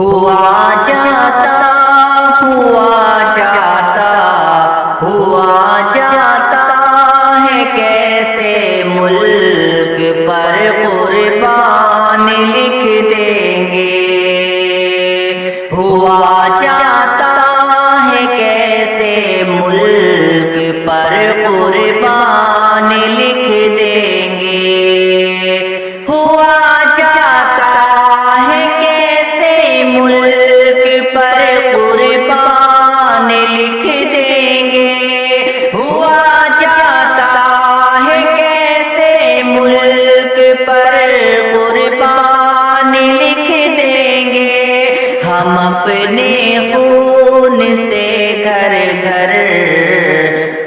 ہوا جاتا ہے کیسے ملک پر قربان لکھ دیں گے. ہوا جاتا ہے کیسے ملک پر قربان لکھ دیں گے. ہوا جاتا ہے کیسے ملک پر قربان لکھ دیں گے. ہوا جاتا ہے کیسے ملک پر قربان لکھ دیں گے. ہم اپنے خون سے گھر گھر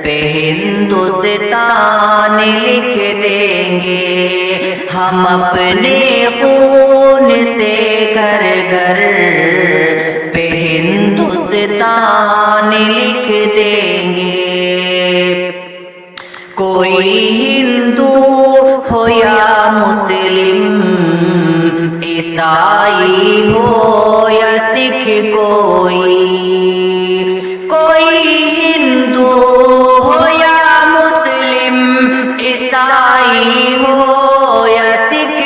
پہ ہندوستان لکھ دیں گے. ہم اپنے خون سے گھر گھر پہ ہندوستان لکھ دیں گے. کوئی ہندو ہو یا مسلم، عیسائی ہو یا سکھ، کوئی ہندو ہو یا مسلم، عیسائی ہو یا سکھ،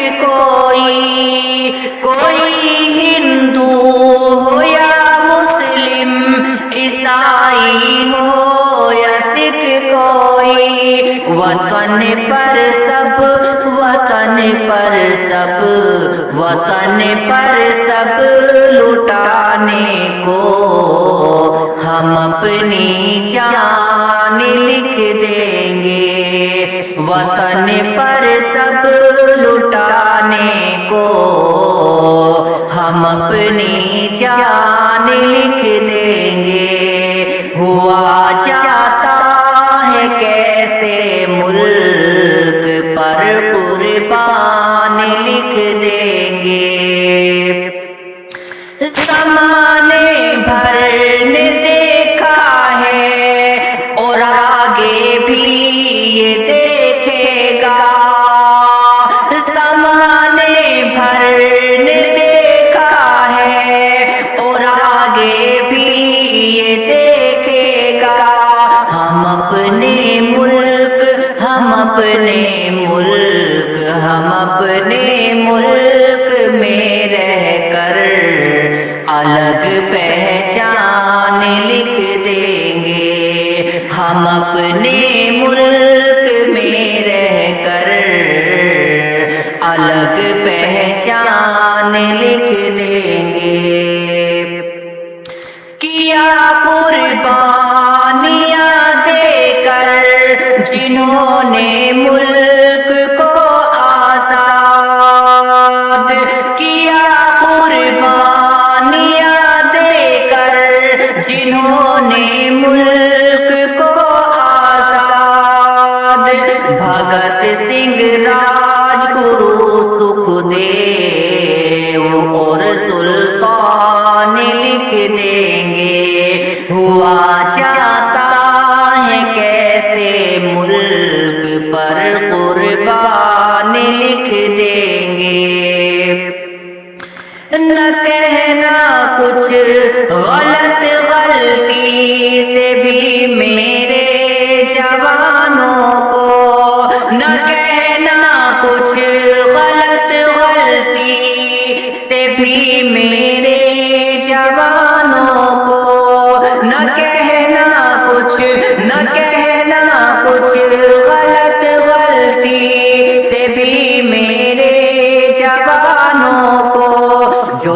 کوئی ہندو ہو یا مسلم، عیسائی ہو یا سکھ، وطن پر سب لٹانے کو ہم اپنی جان لکھ دیں گے. وطن پر سب لٹانے کو ہم اپنی جان لکھ دیں گے. ہوا جاتا ہے کیسے ملک پر قربان لکھ دیں گے. زمانے بھر نے دیکھا ہے اور آگے بھی یہ دیکھے گا. زمانے بھر نے دیکھا ہے اور آگے بھی یہ دیکھے گا. ہم اپنے ملک میں رہ کر الگ پہچان لکھ دیں گے. ہم اپنے ملک میں رہ کر الگ پہچان لکھ دیں گے. کیا قربانیاں دے کر جنہوں نے ملک کو آزاد کیا، قربانیاں دے کر جنہوں نے ملک کو آزاد. بھگت سنگھ، راج گرو، سکھ دیو اور سلطان لکھ دیں گے. ہوا جاتا ہے کیسے ملک پر قربان لکھ دیں گے. نہ کہنا کچھ غلطی سے بھی میرے جوانوں کو، نہ کہنا کچھ غلطی سے بھی میرے جوانوں کو، نہ کہنا کچھ غلطی سے بھی میرے جوانوں کو. جو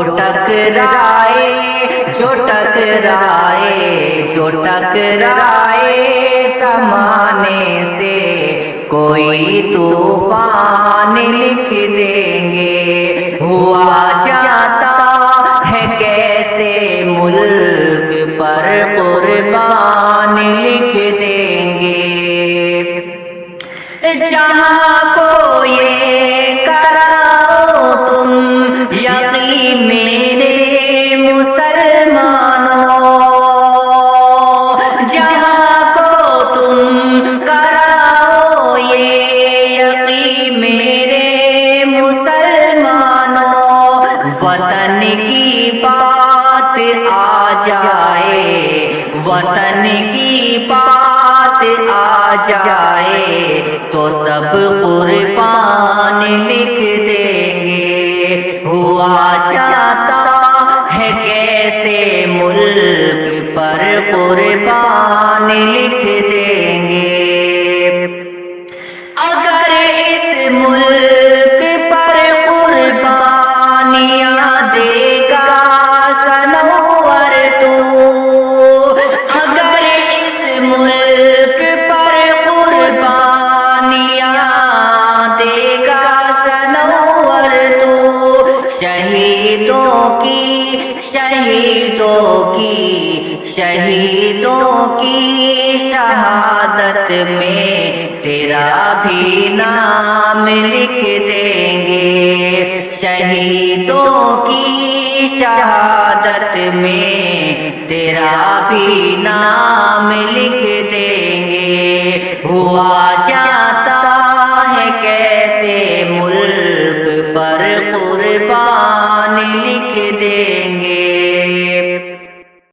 ٹکرائے زمانے سے کوئی طوفان لکھ دیں گے. ہوا جاتا ہے کیسے ملک پر قربان لکھ دیں گے. جہاں کو یہ کراؤ تم یقین میرے مسلمانوں، جہاں کو تم کراؤ یہ یقین میرے مسلمانوں. وطن کی بات آ جائے، وطن کی بات آ جائے تو سب قربان لکھ دیں گے۔ ہوا جاتا ہے کیسے ملک پر قربان لکھ دیں گے۔ اگر اس ملک پر قربانیاں دے گا سنور تو، اگر اس ملک پر قربانیاں دے گا سنور تو، شہیدوں کی شہادت میں تیرا بھی نام لکھ دیں گے۔ شہیدوں کی شہادت میں تیرا بھی نام لکھ دیں گے۔ ہوا جاتا ہے کیسے ملک پر قربان لکھ دیں گے۔